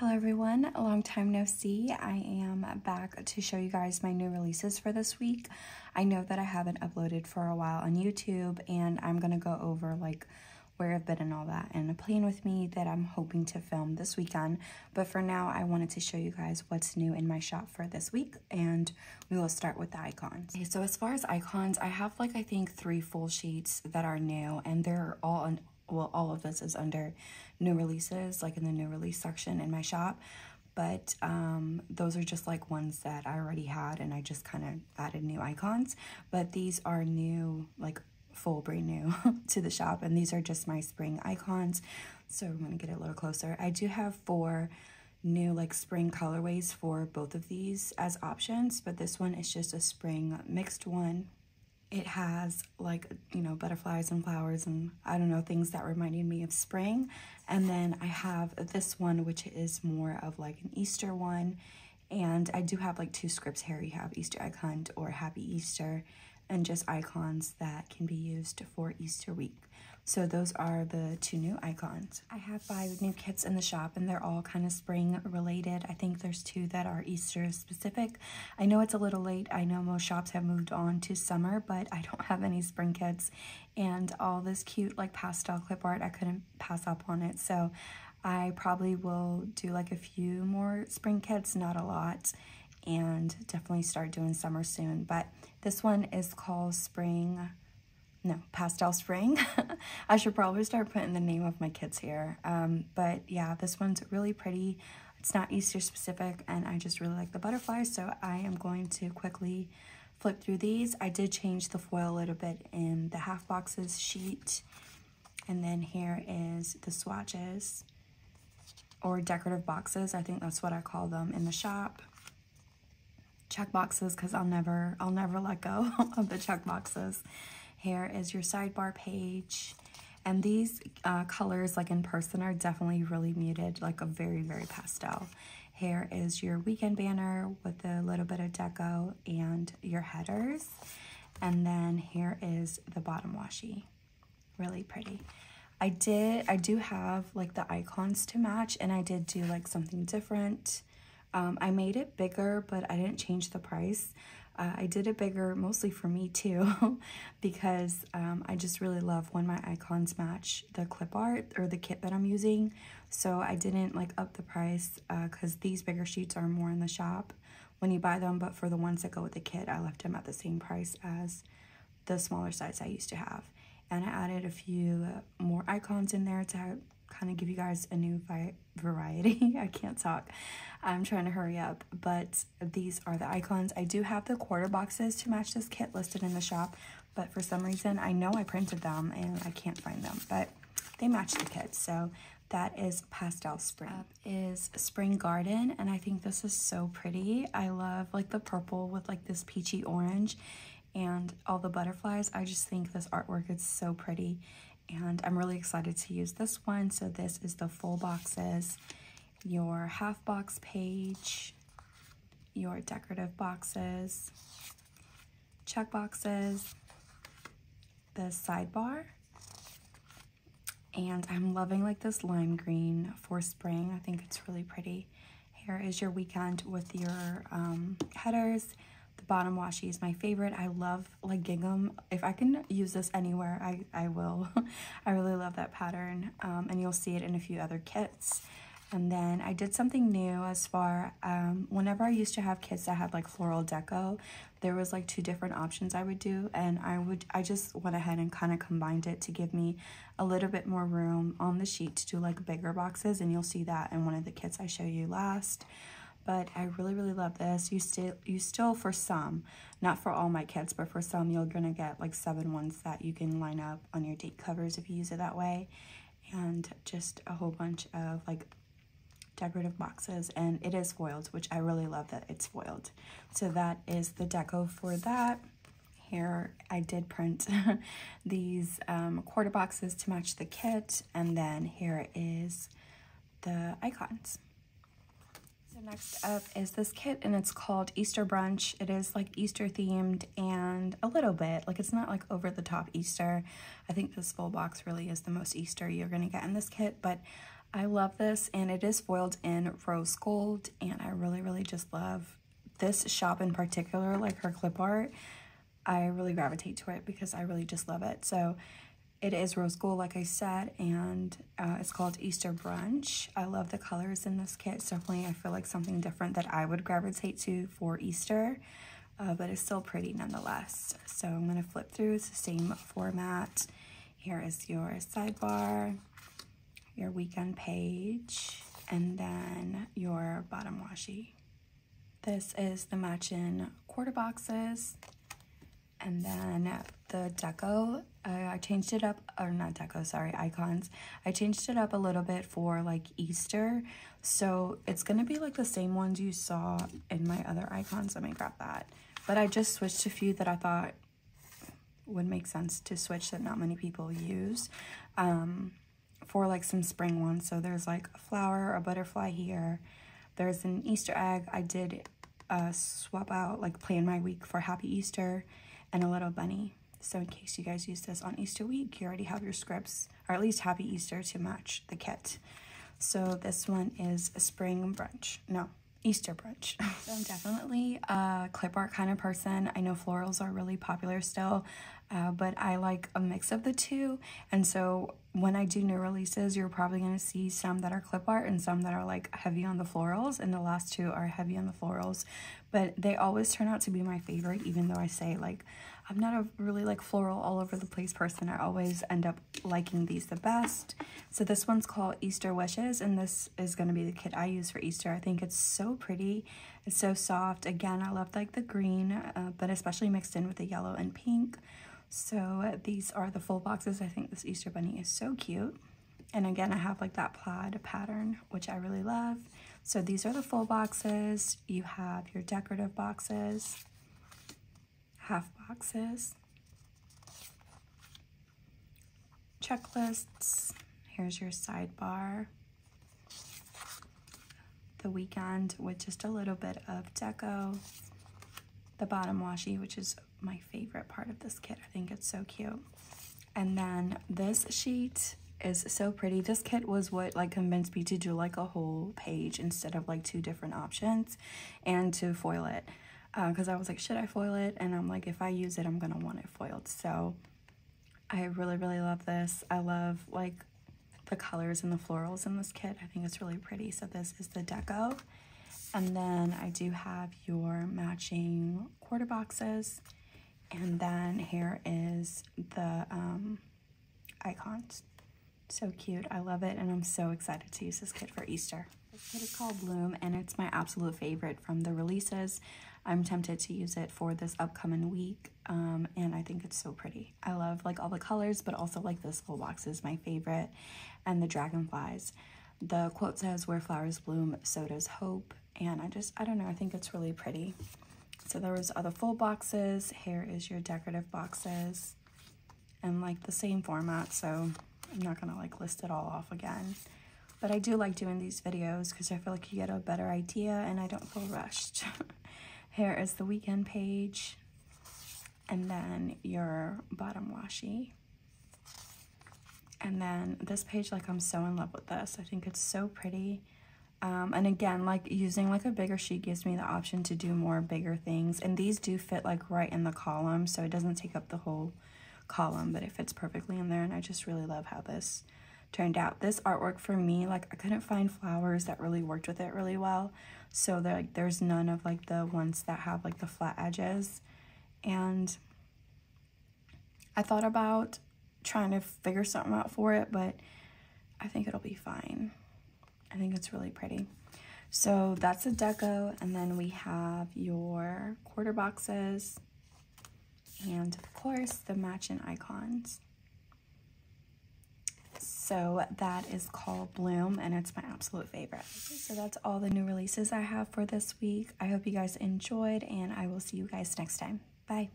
Hello everyone, a long time no see. I am back to show you guys my new releases for this week. I know that I haven't uploaded for a while on YouTube, and I'm gonna go over like where I've been and all that, and a plan with me that I'm hoping to film this weekend. But for now, I wanted to show you guys what's new in my shop for this week, and we will start with the icons. Okay, so as far as icons, I have like I think 3 full sheets that are new, and they're all on, well, all of this is under new releases, like in the new release section in my shop. But those are just like ones that I already had, and I just kind of added new icons. But these are new, like full brand new to the shop, and these are just my spring icons. So I'm gonna get it a little closer. I do have 4 new like spring colorways for both of these as options, but this one is just a spring mixed one. It has like, you know, butterflies and flowers and I don't know, things that reminded me of spring. And then I have this one, which is more of like an Easter one. And I do have like 2 scripts here. You have Easter egg hunt or Happy Easter, and just icons that can be used for Easter week. So those are the 2 new icons. I have 5 new kits in the shop, and they're all kind of spring related. I think there's 2 that are Easter specific. I know it's a little late. I know most shops have moved on to summer, but I don't have any spring kits. And all this cute like pastel clip art, I couldn't pass up on it. So I probably will do like a few more spring kits, not a lot, and definitely start doing summer soon. But this one is called Pastel Spring. I should probably start putting the name of my kits here. But yeah, this one's really pretty. It's not Easter specific, and I just really like the butterflies, so I am going to quickly flip through these. I did change the foil a little bit in the half boxes sheet. And then here is the swatches, or decorative boxes. I think that's what I call them in the shop. Check boxes, because I'll never let go of the check boxes. Here is your sidebar page, and these colors like in person are definitely really muted, like a very pastel. Here is your weekend banner with a little bit of deco and your headers, and then here is the bottom washi. Really pretty. I do have like the icons to match, and I did do like something different. I made it bigger, but I didn't change the price. I did it bigger mostly for me too, because I just really love when my icons match the clip art or the kit that I'm using. So I didn't like up the price because these bigger sheets are more in the shop when you buy them, but for the ones that go with the kit, I left them at the same price as the smaller size I used to have. And I added a few more icons in there to kind of give you guys a new variety. I can't talk. I'm trying to hurry up, but these are the icons. I do have the quarter boxes to match this kit listed in the shop, but for some reason, I know I printed them and I can't find them, but they match the kit. So that is Pastel Spring. Up is Spring Garden, and I think this is so pretty. I love like the purple with like this peachy orange and all the butterflies. I just think this artwork is so pretty, and I'm really excited to use this one. So this is the full boxes, your half box page, your decorative boxes, check boxes, the sidebar, and I'm loving like this lime green for spring. I think it's really pretty. Here is your weekend with your headers. The bottom washi is my favorite. I love like gingham. If I can use this anywhere, I will. I really love that pattern, and you'll see it in a few other kits. And then I did something new as far, whenever I used to have kits that had like floral deco, there was like 2 different options I would do, and I just went ahead and kind of combined it to give me a little bit more room on the sheet to do like bigger boxes, and you'll see that in one of the kits I show you last. But I really love this. You still for some, not for all my kits, but for some you're gonna get like 7 ones that you can line up on your date covers if you use it that way, and just a whole bunch of like decorative boxes, and it is foiled, which I really love that it's foiled. So that is the deco for that. Here I did print these quarter boxes to match the kit, and then here is the icons. So next up is this kit, and it's called Easter Brunch. It is like Easter themed, and a little bit, like it's not like over the top Easter. I think this full box really is the most Easter you're gonna get in this kit, but I love this, and it is foiled in rose gold, and I really just love this shop in particular, like her clip art. I really gravitate to it because I really just love it. So it is rose gold, like I said, and it's called Easter Brunch. I love the colors in this kit. It's definitely, I feel like, something different that I would gravitate to for Easter, but it's still pretty nonetheless. So I'm going to flip through. It's the same format. Here is your sidebar, your weekend page, and then your bottom washi. This is the matching quarter boxes. And then the deco, I changed it up, or not deco, sorry, icons. I changed it up a little bit for like Easter. So it's gonna be like the same ones you saw in my other icons. Let me grab that. But I just switched a few that I thought would make sense to switch that not many people use for like some spring ones. So there's like a flower, a butterfly here. There's an Easter egg. I did swap out, like plan my week for Happy Easter, and a little bunny. So in case you guys use this on Easter week, you already have your scripts, or at least Happy Easter, to match the kit. So this one is a spring brunch. No, Easter brunch. So I'm definitely a clip art kind of person. I know florals are really popular still, but I like a mix of the two. And so when I do new releases, you're probably going to see some that are clip art and some that are like heavy on the florals, and the last two are heavy on the florals. But they always turn out to be my favorite, even though I say like I'm not a really like floral all over the place person. I always end up liking these the best. So this one's called Easter Wishes, and this is going to be the kit I use for Easter. I think it's so pretty. It's so soft. Again, I love like the green, but especially mixed in with the yellow and pink. So these are the full boxes. I think this Easter bunny is so cute. And again, I have like that plaid pattern, which I really love. So these are the full boxes. You have your decorative boxes, half boxes, checklists. Here's your sidebar, the weekend with just a little bit of deco, the bottom washi, which is my favorite part of this kit. I think it's so cute. And then this sheet is so pretty. This kit was what like convinced me to do like a whole page instead of like two different options, and to foil it, because I was like, should I foil it? And I'm like, if I use it, I'm gonna want it foiled. So I really love this. I love like the colors and the florals in this kit. I think it's really pretty. So this is the deco, and then I do have your matching quarter boxes, and then here is the icons. So cute. I love it, and I'm so excited to use this kit for Easter. This kit is called Bloom, and it's my absolute favorite from the releases. I'm tempted to use it for this upcoming week, and I think it's so pretty. I love like all the colors, but also like this full box is my favorite, and the dragonflies. The quote says, "Where flowers bloom, so does hope," and I don't know, I think it's really pretty. So there was other full boxes. Here is your decorative boxes, and like the same format, so I'm not gonna like list it all off again. But I do like doing these videos because I feel like you get a better idea and I don't feel rushed. Here is the weekend page, and then your bottom washi. And then this page, like I'm so in love with this. I think it's so pretty. And again, like using like a bigger sheet gives me the option to do more bigger things. And these do fit like right in the column, so it doesn't take up the whole column, but it fits perfectly in there. And I just really love how this turned out. This artwork for me, like I couldn't find flowers that really worked with it really well. So there's none of like the ones that have like the flat edges. And I thought about trying to figure something out for it, but I think it'll be fine. I think it's really pretty. So that's a deco, and then we have your quarter boxes, and of course the matching icons. So that is called Bloom, and it's my absolute favorite. So that's all the new releases I have for this week. I hope you guys enjoyed, and I will see you guys next time. Bye.